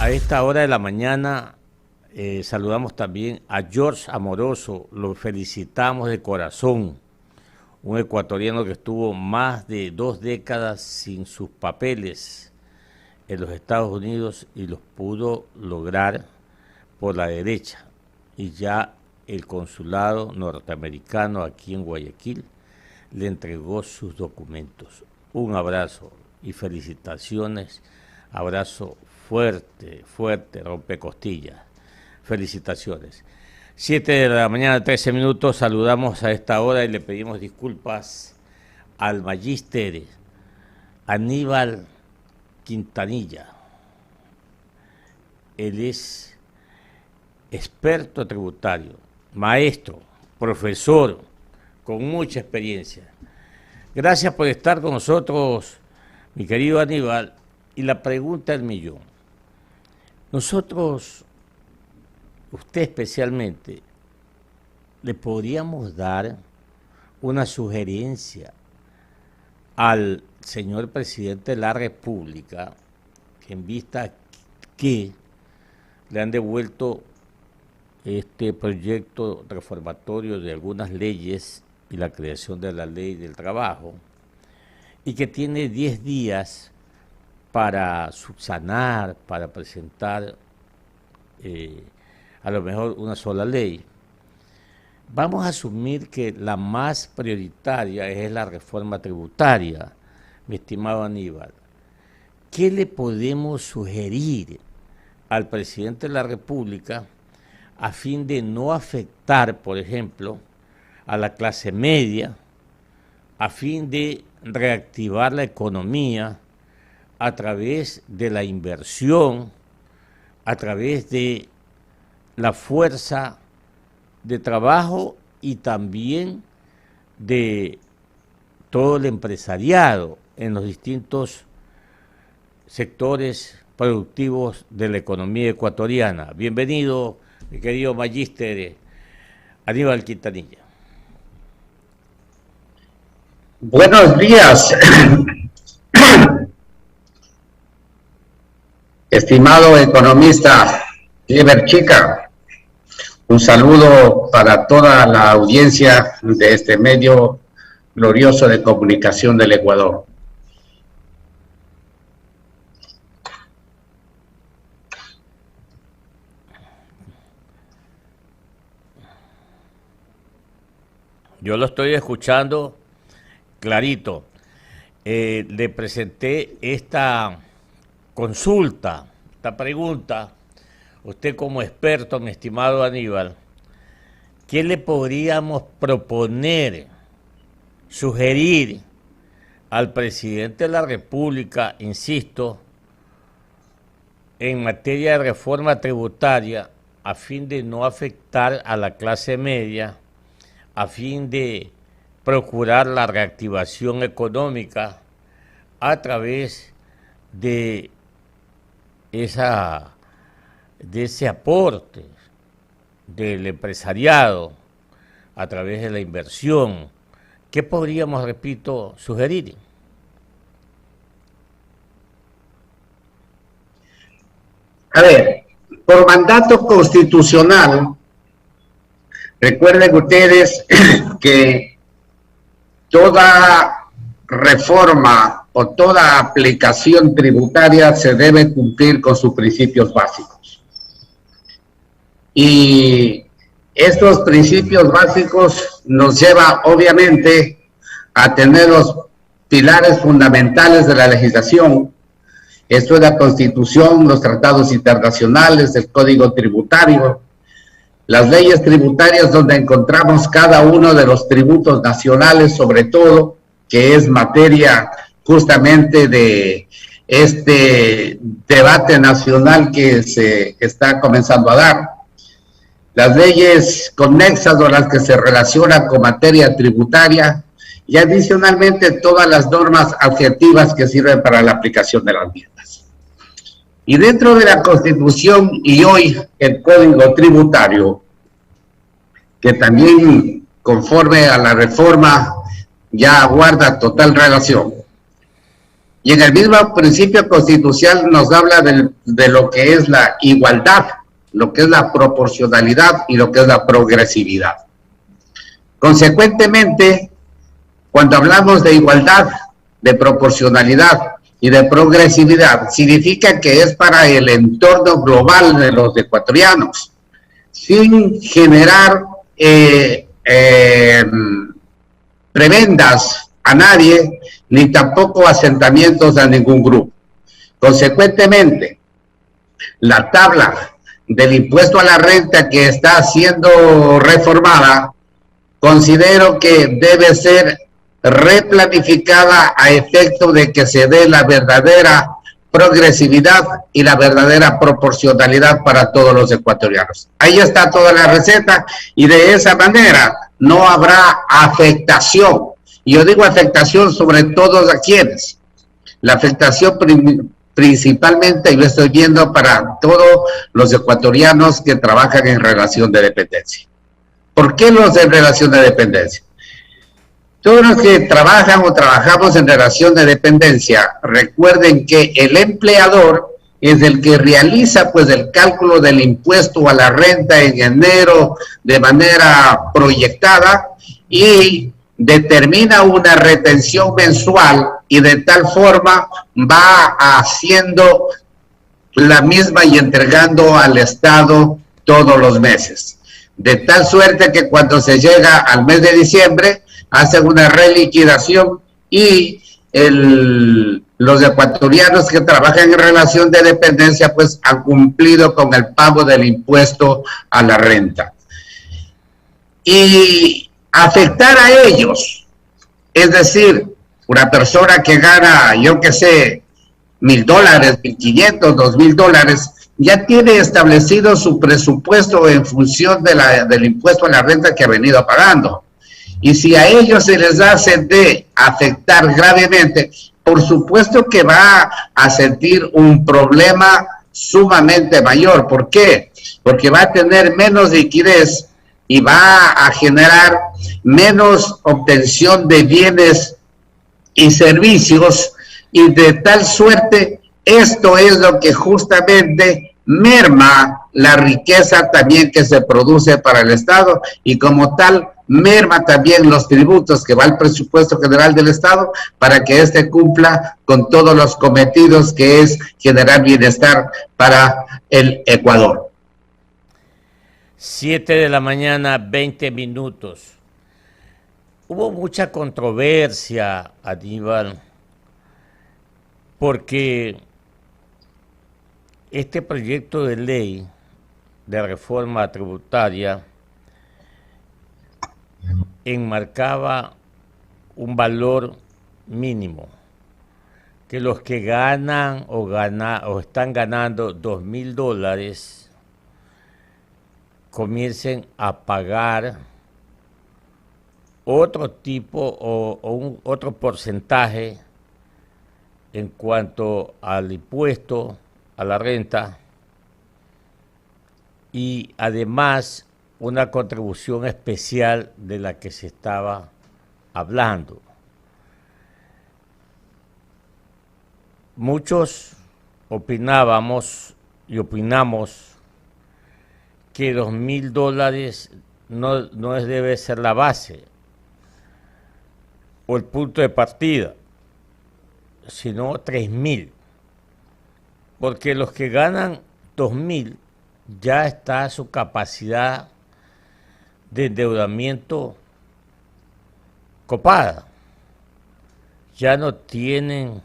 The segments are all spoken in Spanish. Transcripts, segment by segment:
A esta hora de la mañana saludamos también a George Amoroso, lo felicitamos de corazón, un ecuatoriano que estuvo más de 2 décadas sin sus papeles en los Estados Unidos y los pudo lograr por la derecha. Y ya el consulado norteamericano aquí en Guayaquil le entregó sus documentos. Un abrazo y felicitaciones, abrazo fuerte, fuerte, rompecostillas. Felicitaciones. 7 de la mañana, 13 minutos, saludamos a esta hora y le pedimos disculpas al magíster Aníbal Quintanilla. Él es experto tributario, maestro, profesor, con mucha experiencia. Gracias por estar con nosotros, mi querido Aníbal. Y la pregunta del millón. Nosotros, usted especialmente, le podríamos dar una sugerencia al señor presidente de la República, que en vista que le han devuelto este proyecto reformatorio de algunas leyes y la creación de la ley del trabajo, y que tiene 10 días para subsanar, para presentar a lo mejor una sola ley. Vamos a asumir que la más prioritaria es la reforma tributaria, mi estimado Aníbal. ¿Qué le podemos sugerir al presidente de la República a fin de no afectar, por ejemplo, a la clase media, a fin de reactivar la economía a través de la inversión, a través de la fuerza de trabajo y también de todo el empresariado en los distintos sectores productivos de la economía ecuatoriana? Bienvenido, mi querido magíster Aníbal Quintanilla. Buenos días, estimado economista Ever Chica. Un saludo para toda la audiencia de este medio glorioso de comunicación del Ecuador. Yo lo estoy escuchando clarito. Le presenté esta consulta, esta pregunta, usted como experto, mi estimado Aníbal, ¿qué le podríamos proponer, sugerir al presidente de la República, insisto, en materia de reforma tributaria, a fin de no afectar a la clase media, a fin de procurar la reactivación económica a través de ese aporte del empresariado, a través de la inversión? ¿Qué podríamos, repito, sugerir? A ver, por mandato constitucional, recuerden ustedes que toda reforma o toda aplicación tributaria se debe cumplir con sus principios básicos. Y estos principios básicos nos llevan, obviamente, a tener los pilares fundamentales de la legislación. Esto es la Constitución, los tratados internacionales, el Código Tributario, las leyes tributarias donde encontramos cada uno de los tributos nacionales, sobre todo, que es materia justamente de este debate nacional que se está comenzando a dar. Las leyes conexas o las que se relacionan con materia tributaria y adicionalmente todas las normas adjetivas que sirven para la aplicación de las mismas. Y dentro de la Constitución y hoy el Código Tributario, que también conforme a la reforma ya guarda total relación, Y en el mismo principio constitucional nos habla de lo que es la igualdad, lo que es la proporcionalidad y lo que es la progresividad. Consecuentemente, cuando hablamos de igualdad, de proporcionalidad y de progresividad, significa que es para el entorno global de los ecuatorianos, sin generar prebendas a nadie, ni tampoco asentamientos a ningún grupo. Consecuentemente, la tabla del impuesto a la renta que está siendo reformada, considero que debe ser replanificada a efecto de que se dé la verdadera progresividad y la verdadera proporcionalidad para todos los ecuatorianos. Ahí está toda la receta y de esa manera no habrá afectación. Y yo digo afectación sobre todo a quienes. La afectación principalmente yo estoy viendo para todos los ecuatorianos que trabajan en relación de dependencia. ¿Por qué los de relación de dependencia? Todos los que trabajan o trabajamos en relación de dependencia, recuerden que el empleador es el que realiza pues el cálculo del impuesto a la renta en enero de manera proyectada y determina una retención mensual y de tal forma va haciendo la misma y entregando al Estado todos los meses. De tal suerte que cuando se llega al mes de diciembre, hacen una reliquidación y los ecuatorianos que trabajan en relación de dependencia pues han cumplido con el pago del impuesto a la renta. Y afectar a ellos, es decir, una persona que gana, yo qué sé, $1,000, $1,500, $2,000, ya tiene establecido su presupuesto en función del impuesto a la renta que ha venido pagando. Y si a ellos se les hace de afectar gravemente, por supuesto que va a sentir un problema sumamente mayor. ¿Por qué? Porque va a tener menos liquidez y va a generar menos obtención de bienes y servicios, y de tal suerte esto es lo que justamente merma la riqueza también que se produce para el Estado y como tal merma también los tributos que va al presupuesto general del Estado para que éste cumpla con todos los cometidos que es generar bienestar para el Ecuador. 7 de la mañana, 20 minutos. Hubo mucha controversia, Aníbal, porque este proyecto de ley de reforma tributaria enmarcaba un valor mínimo, que los que ganan o están ganando $2,000 comiencen a pagar otro tipo otro porcentaje en cuanto al impuesto a la renta y además una contribución especial de la que se estaba hablando. Muchos opinábamos y opinamos que $2,000 no debe ser la base o el punto de partida, sino 3,000, porque los que ganan 2,000 ya está su capacidad de endeudamiento copada, ya no tienen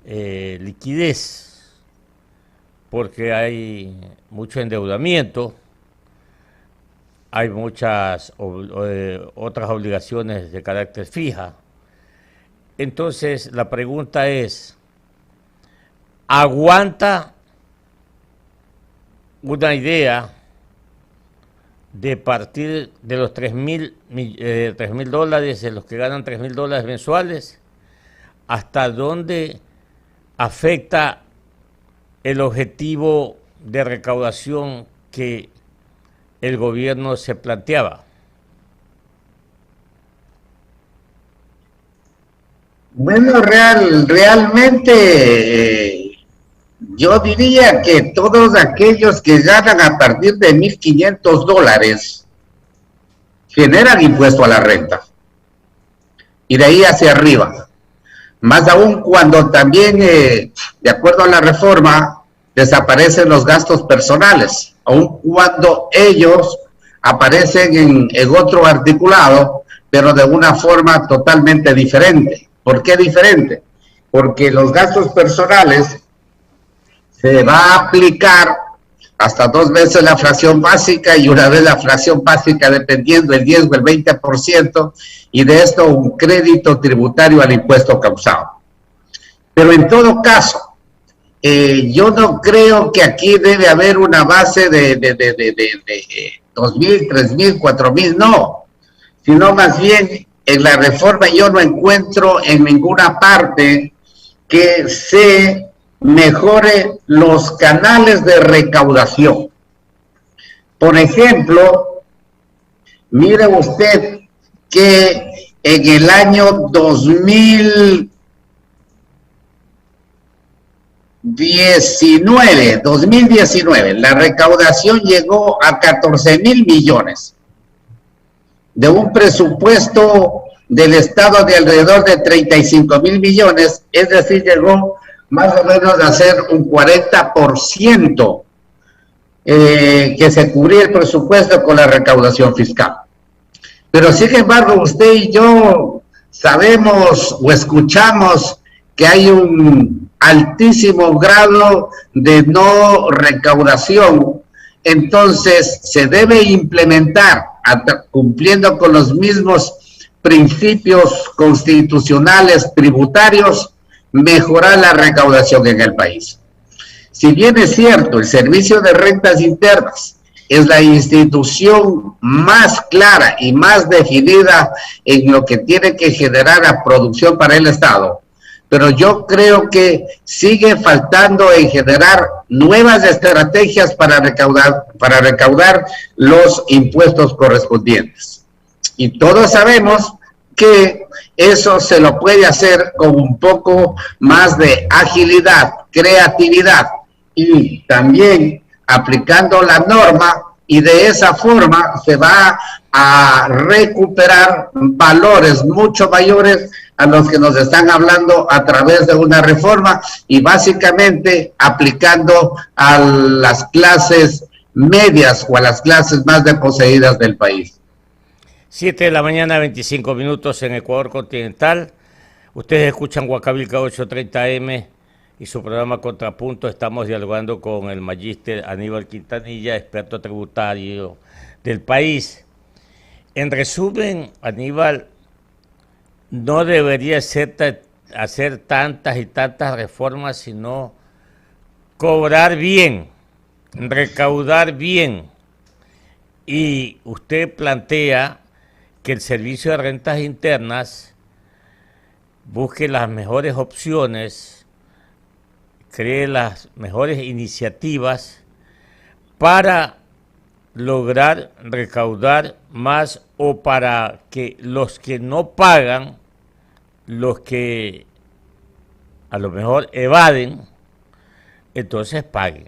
liquidez, porque hay mucho endeudamiento, hay muchas otras obligaciones de carácter fija. Entonces la pregunta es, ¿aguanta una idea de partir de los $3,000, de los que ganan $3,000 mensuales? ¿Hasta dónde afecta el objetivo de recaudación que el gobierno se planteaba? Bueno, realmente yo diría que todos aquellos que ganan a partir de $1,500 generan impuesto a la renta. Y de ahí hacia arriba. Más aún cuando también, de acuerdo a la reforma, desaparecen los gastos personales, aun cuando ellos aparecen en otro articulado, pero de una forma totalmente diferente. ¿Por qué diferente? Porque los gastos personales se va a aplicar hasta 2 veces la fracción básica y una vez la fracción básica dependiendo el 10 o el 20%, y de esto un crédito tributario al impuesto causado. Pero en todo caso, yo no creo que aquí debe haber una base de 2,000, 3,000, 4,000, no, sino más bien en la reforma yo no encuentro en ninguna parte que se mejore los canales de recaudación. Por ejemplo, mire usted que en el año 2019, la recaudación llegó a 14,000 millones de un presupuesto del Estado de alrededor de 35,000 millones, es decir, llegó más o menos a ser un 40% que se cubría el presupuesto con la recaudación fiscal. Pero sin embargo, usted y yo sabemos o escuchamos que hay un altísimo grado de no recaudación, entonces se debe implementar, cumpliendo con los mismos principios constitucionales tributarios, mejorar la recaudación en el país. Si bien es cierto, el Servicio de Rentas Internas es la institución más clara y más definida en lo que tiene que generar la producción para el Estado, pero yo creo que sigue faltando en generar nuevas estrategias para recaudar los impuestos correspondientes. Y todos sabemos que eso se lo puede hacer con un poco más de agilidad, creatividad y también aplicando la norma, y de esa forma se va a recuperar valores mucho mayores a los que nos están hablando a través de una reforma y básicamente aplicando a las clases medias o a las clases más desposeídas del país. 7 de la mañana, 25 minutos en Ecuador continental. Ustedes escuchan Huancavelica 830M y su programa Contrapunto. Estamos dialogando con el magíster Aníbal Quintanilla, experto tributario del país. En resumen, Aníbal, no debería hacer tantas y tantas reformas, sino cobrar bien, recaudar bien. Y usted plantea que el Servicio de Rentas Internas busque las mejores opciones, cree las mejores iniciativas para lograr recaudar más, o para que los que no pagan, los que a lo mejor evaden, entonces paguen.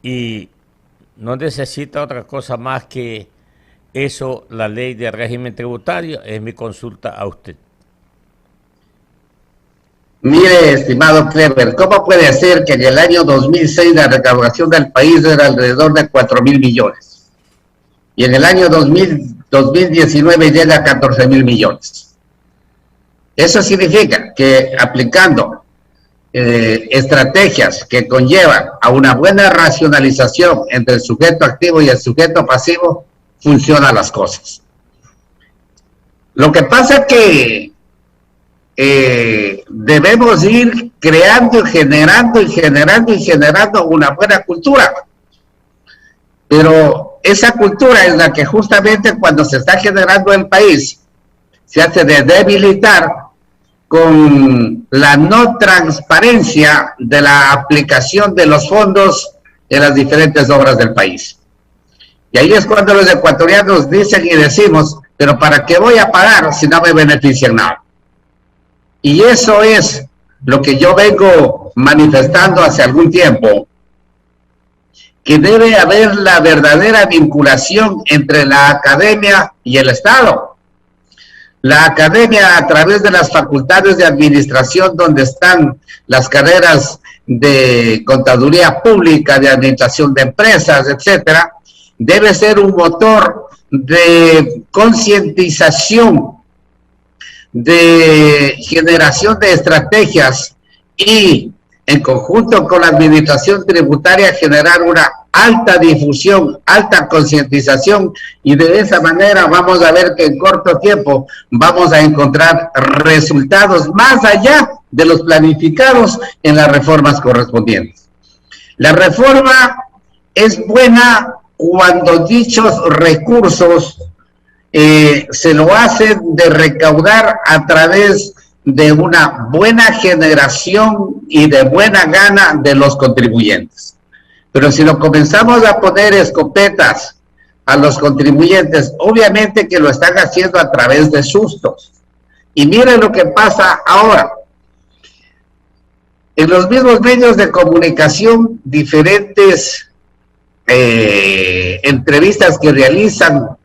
Y no necesita otra cosa más que eso, la ley de régimen tributario. Es mi consulta a usted. Mire, estimado Clever, ¿cómo puede ser que en el año 2006 la recaudación del país era alrededor de 4,000 millones? Y en el año 2019 llega a 14,000 millones. Eso significa que aplicando estrategias que conllevan a una buena racionalización entre el sujeto activo y el sujeto pasivo, funcionan las cosas. Lo que pasa es que debemos ir creando y generando una buena cultura. Pero esa cultura es la que justamente cuando se está generando el país se hace de debilitar con la no transparencia de la aplicación de los fondos en las diferentes obras del país. Y ahí es cuando los ecuatorianos dicen y decimos, pero ¿para qué voy a pagar si no me benefician nada? Y eso es lo que yo vengo manifestando hace algún tiempo, que debe haber la verdadera vinculación entre la academia y el Estado. La academia, a través de las facultades de administración, donde están las carreras de contaduría pública, de administración de empresas, etcétera, debe ser un motor de concientización, de generación de estrategias y, en conjunto con la administración tributaria, generar una alta difusión, alta concientización, y de esa manera vamos a ver que en corto tiempo vamos a encontrar resultados más allá de los planificados en las reformas correspondientes. La reforma es buena cuando dichos recursos se lo hacen de recaudar a través de una buena generación y de buena gana de los contribuyentes. Pero si lo comenzamos a poner escopetas a los contribuyentes, obviamente que lo están haciendo a través de sustos. Y miren lo que pasa ahora. En los mismos medios de comunicación, diferentes entrevistas que realizan,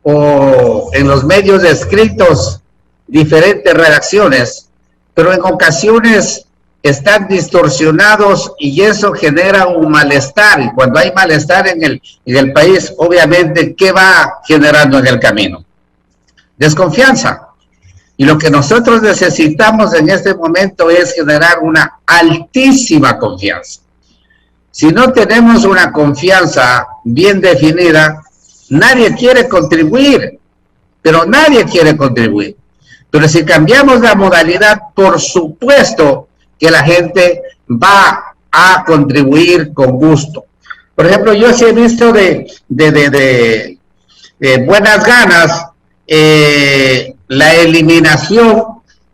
o en los medios escritos, diferentes redacciones, pero en ocasiones están distorsionados y eso genera un malestar. Y cuando hay malestar en el país, obviamente, ¿qué va generando en el camino? Desconfianza. Y lo que nosotros necesitamos en este momento es generar una altísima confianza. Si no tenemos una confianza bien definida, nadie quiere contribuir, pero nadie quiere contribuir. Pero si cambiamos la modalidad, por supuesto que la gente va a contribuir con gusto. Por ejemplo, yo sí he visto de buenas ganas la eliminación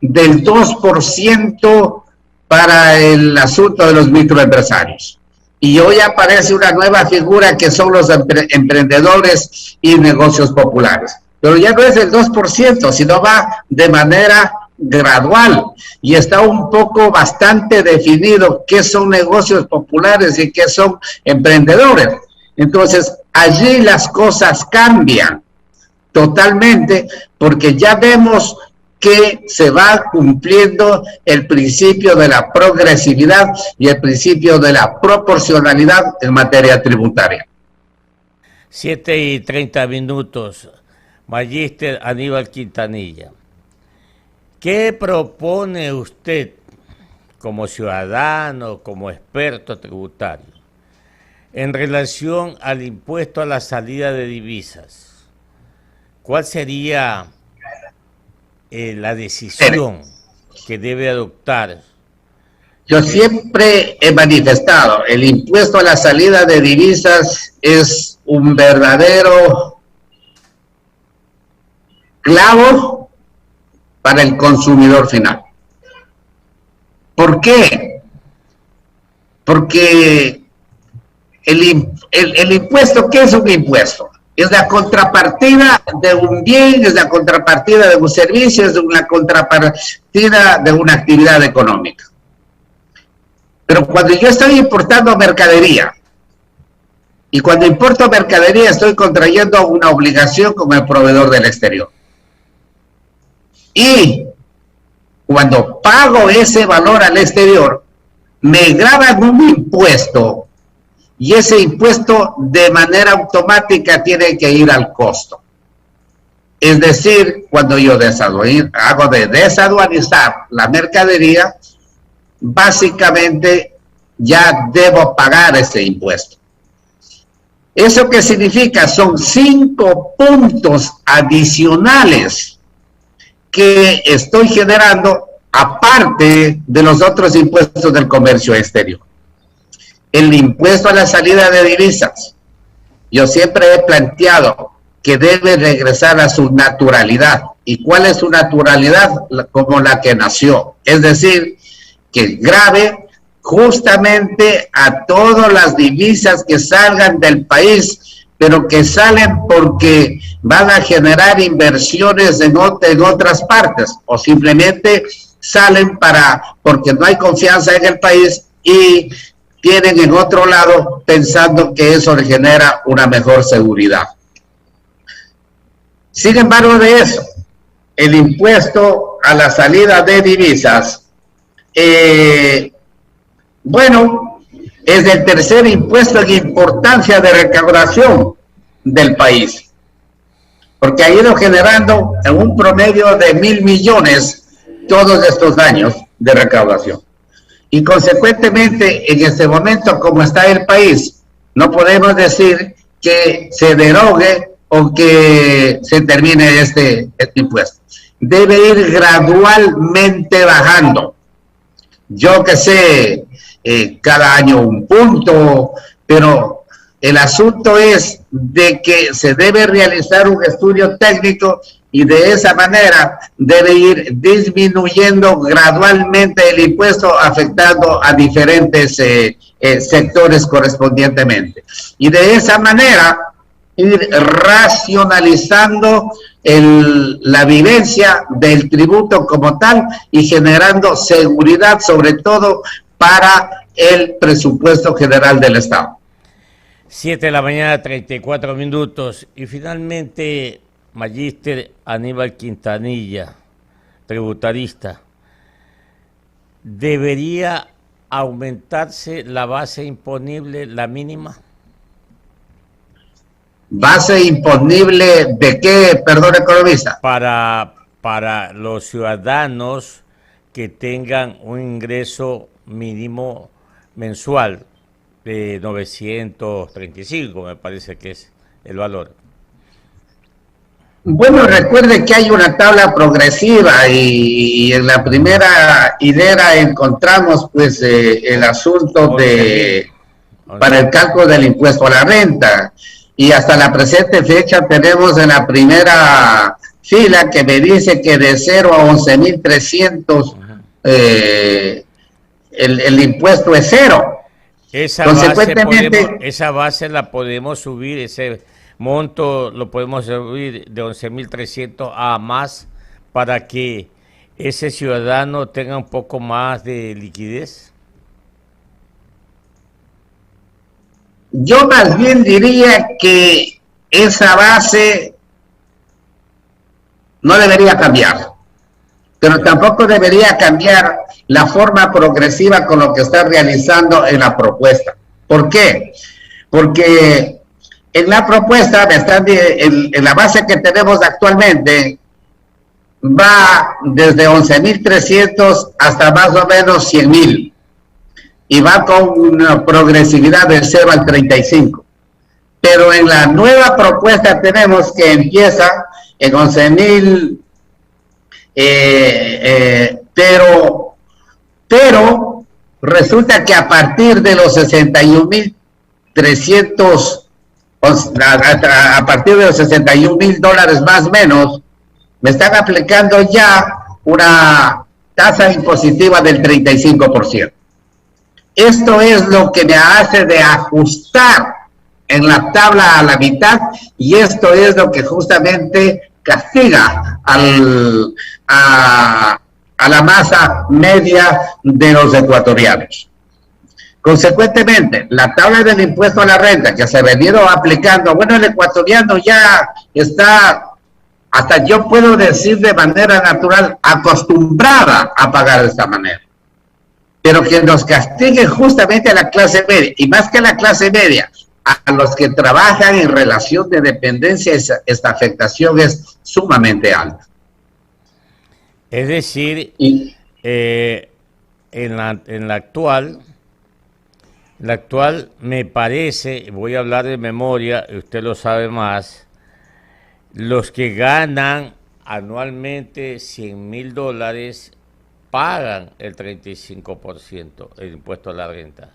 del 2% para el asunto de los microempresarios. Y hoy aparece una nueva figura que son los emprendedores y negocios populares. Pero ya no es el 2%, sino va de manera gradual. Y está un poco bastante definido qué son negocios populares y qué son emprendedores. Entonces, allí las cosas cambian totalmente, porque ya vemos que se va cumpliendo el principio de la progresividad y el principio de la proporcionalidad en materia tributaria. 7:30. Magíster Aníbal Quintanilla, ¿qué propone usted como ciudadano, como experto tributario, en relación al impuesto a la salida de divisas? ¿Cuál sería la decisión que debe adoptar? Yo siempre he manifestado, el impuesto a la salida de divisas es un verdadero clavo para el consumidor final. ¿Por qué? Porque el impuesto, ¿qué es un impuesto? Es la contrapartida de un bien, es la contrapartida de un servicio, es una contrapartida de una actividad económica. Pero cuando yo estoy importando mercadería, y cuando importo mercadería estoy contrayendo una obligación con el proveedor del exterior. Y cuando pago ese valor al exterior, me graban un impuesto, y ese impuesto de manera automática tiene que ir al costo. Es decir, cuando yo hago de desaduanizar la mercadería, básicamente ya debo pagar ese impuesto. ¿Eso qué significa? Son 5 puntos adicionales que estoy generando aparte de los otros impuestos del comercio exterior. El impuesto a la salida de divisas, yo siempre he planteado que debe regresar a su naturalidad. ¿Y cuál es su naturalidad? Como la que nació. Es decir, que grave justamente a todas las divisas que salgan del país, pero que salen porque van a generar inversiones en otras partes, o simplemente salen porque no hay confianza en el país y tienen en otro lado pensando que eso le genera una mejor seguridad. Sin embargo de eso, el impuesto a la salida de divisas, bueno, es el tercer impuesto en importancia de recaudación del país, porque ha ido generando en un promedio de 1.000 millones todos estos años de recaudación. Y consecuentemente, en este momento, como está el país, no podemos decir que se derogue o que se termine este impuesto. Debe ir gradualmente bajando. Yo que sé, cada año un punto, pero el asunto es de que se debe realizar un estudio técnico y de esa manera debe ir disminuyendo gradualmente el impuesto, afectando a diferentes sectores correspondientemente. Y de esa manera ir racionalizando la vivencia del tributo como tal y generando seguridad, sobre todo para el presupuesto general del Estado. 7 de la mañana, 34 minutos. Y finalmente, Magíster Aníbal Quintanilla, tributarista, ¿debería aumentarse la base imponible, la mínima? ¿Base imponible de qué, perdón, economista? Para los ciudadanos que tengan un ingreso mínimo mensual de 935, me parece que es el valor. Bueno, recuerde que hay una tabla progresiva y en la primera hilera encontramos pues el asunto para el cálculo del impuesto a la renta. Y hasta la presente fecha tenemos en la primera fila que me dice que de 0 a 11.300 el impuesto es cero. Esa base la podemos subir, ese monto lo podemos subir de 11.300 a más para que ese ciudadano tenga un poco más de liquidez. Yo más bien diría que esa base no debería cambiar, pero tampoco debería cambiar la forma progresiva con lo que está realizando en la propuesta. ¿Por qué? Porque en la propuesta, en la base que tenemos actualmente, va desde 11.300 hasta más o menos 100.000. Y va con una progresividad del 0 al 35. Pero en la nueva propuesta tenemos que empieza en 11.000, pero resulta que a partir de los 61.300, a partir de los $61.000 más o menos, me están aplicando ya una tasa impositiva del 35%. Esto es lo que me hace de ajustar en la tabla a la mitad y esto es lo que justamente castiga a la masa media de los ecuatorianos. Consecuentemente, la tabla del impuesto a la renta que se ha venido aplicando, bueno, el ecuatoriano ya está, hasta yo puedo decir de manera natural, acostumbrada a pagar de esta manera. Pero que nos castigue justamente a la clase media, y más que a la clase media, a los que trabajan en relación de dependencia, esta afectación es sumamente alta. Es decir, en la actual me parece, voy a hablar de memoria, usted lo sabe más, los que ganan anualmente $100.000 pagan el 35% el impuesto a la renta,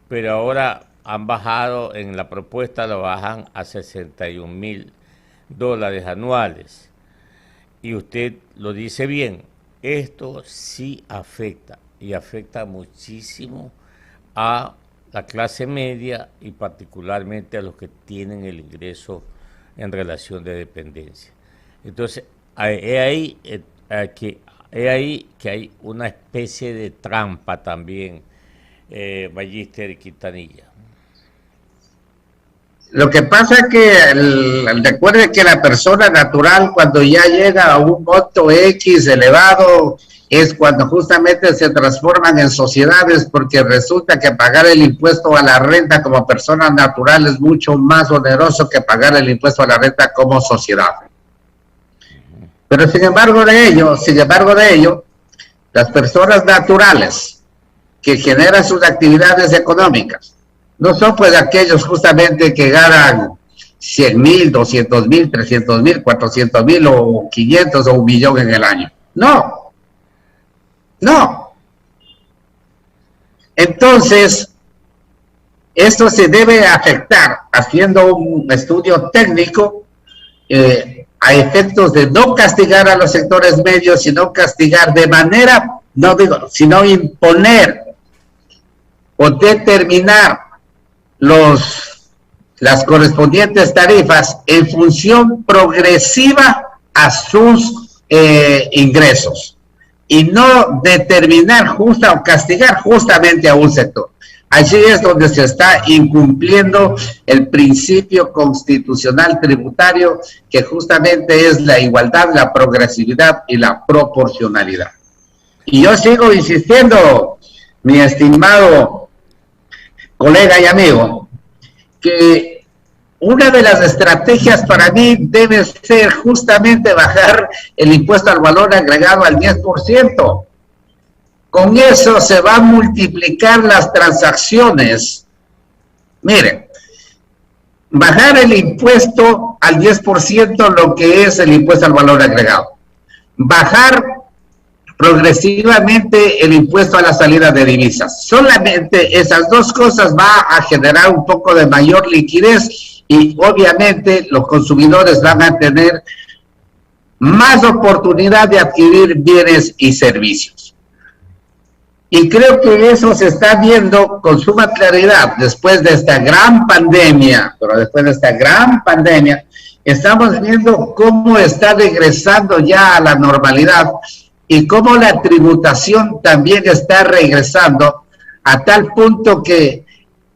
pero ahora han bajado, en la propuesta lo bajan a $61.000 anuales. Y usted lo dice bien, esto sí afecta, y afecta muchísimo a la clase media y particularmente a los que tienen el ingreso en relación de dependencia. Entonces, es ahí que Es ahí que hay una especie de trampa también, Magíster Quintanilla. Lo que pasa es que recuerde que la persona natural, cuando ya llega a un monto X elevado, es cuando justamente se transforman en sociedades, porque resulta que pagar el impuesto a la renta como persona natural es mucho más oneroso que pagar el impuesto a la renta como sociedad. Pero sin embargo de ello, las personas naturales que generan sus actividades económicas no son pues aquellos justamente que ganan 100,000, 200,000, 300,000, 400,000 o 500 o 1,000,000 en el año. No. Entonces, esto se debe afectar haciendo un estudio técnico a efectos de no castigar a los sectores medios, sino castigar de manera, sino imponer o determinar las correspondientes tarifas en función progresiva a sus ingresos, y no determinar o castigar justamente a un sector. Allí es donde se está incumpliendo el principio constitucional tributario, que justamente es la igualdad, la progresividad y la proporcionalidad. Y yo sigo insistiendo, mi estimado colega y amigo, que una de las estrategias para mí debe ser justamente bajar el impuesto al valor agregado al 10%. Con eso se va a multiplicar las transacciones. Miren, bajar el impuesto al 10%, lo que es el impuesto al valor agregado. Bajar progresivamente el impuesto a la salida de divisas. Solamente esas dos cosas va a generar un poco de mayor liquidez, y obviamente los consumidores van a tener más oportunidad de adquirir bienes y servicios. Y creo que eso se está viendo con suma claridad después de esta gran pandemia. Pero después de esta gran pandemia, estamos viendo cómo está regresando ya a la normalidad, y cómo la tributación también está regresando, a tal punto que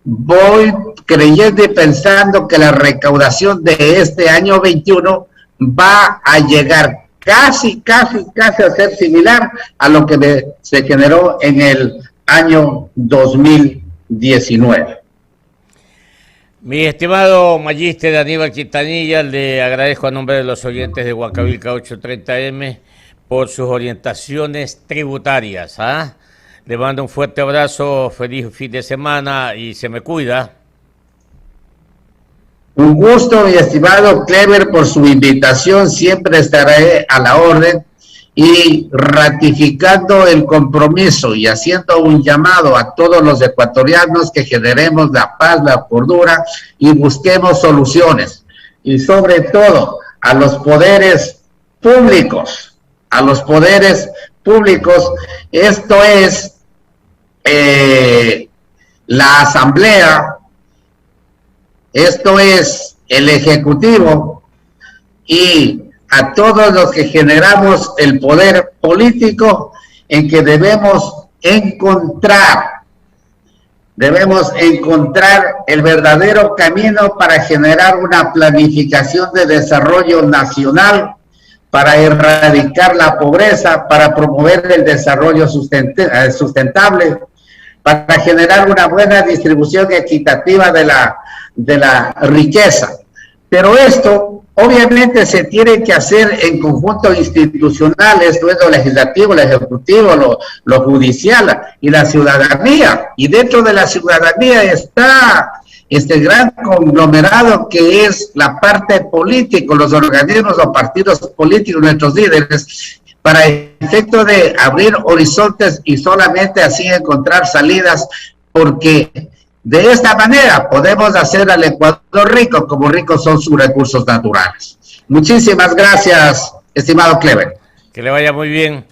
voy creyendo y pensando que la recaudación de este año 21 va a llegar casi a ser similar a lo que se generó en el año 2019. Mi estimado Magíster Aníbal Quintanilla, le agradezco a nombre de los oyentes de Huancavilca 830M por sus orientaciones tributarias. Le mando un fuerte abrazo, feliz fin de semana y se me cuida. Un gusto, mi estimado Clever, por su invitación. Siempre estaré a la orden, y ratificando el compromiso y haciendo un llamado a todos los ecuatorianos que generemos la paz, la cordura y busquemos soluciones. Y sobre todo a los poderes públicos. Esto es la Asamblea, esto es el Ejecutivo, y a todos los que generamos el poder político, en que debemos encontrar el verdadero camino para generar una planificación de desarrollo nacional, para erradicar la pobreza, para promover el desarrollo sustentable, para generar una buena distribución equitativa de la riqueza. Pero esto obviamente se tiene que hacer en conjunto institucional, esto es lo legislativo, lo ejecutivo, lo judicial y la ciudadanía. Y dentro de la ciudadanía está este gran conglomerado que es la parte política, los organismos o partidos políticos, nuestros líderes, para efecto de abrir horizontes y solamente así encontrar salidas, porque de esta manera podemos hacer al Ecuador rico, como ricos son sus recursos naturales. Muchísimas gracias, estimado Clever. Que le vaya muy bien.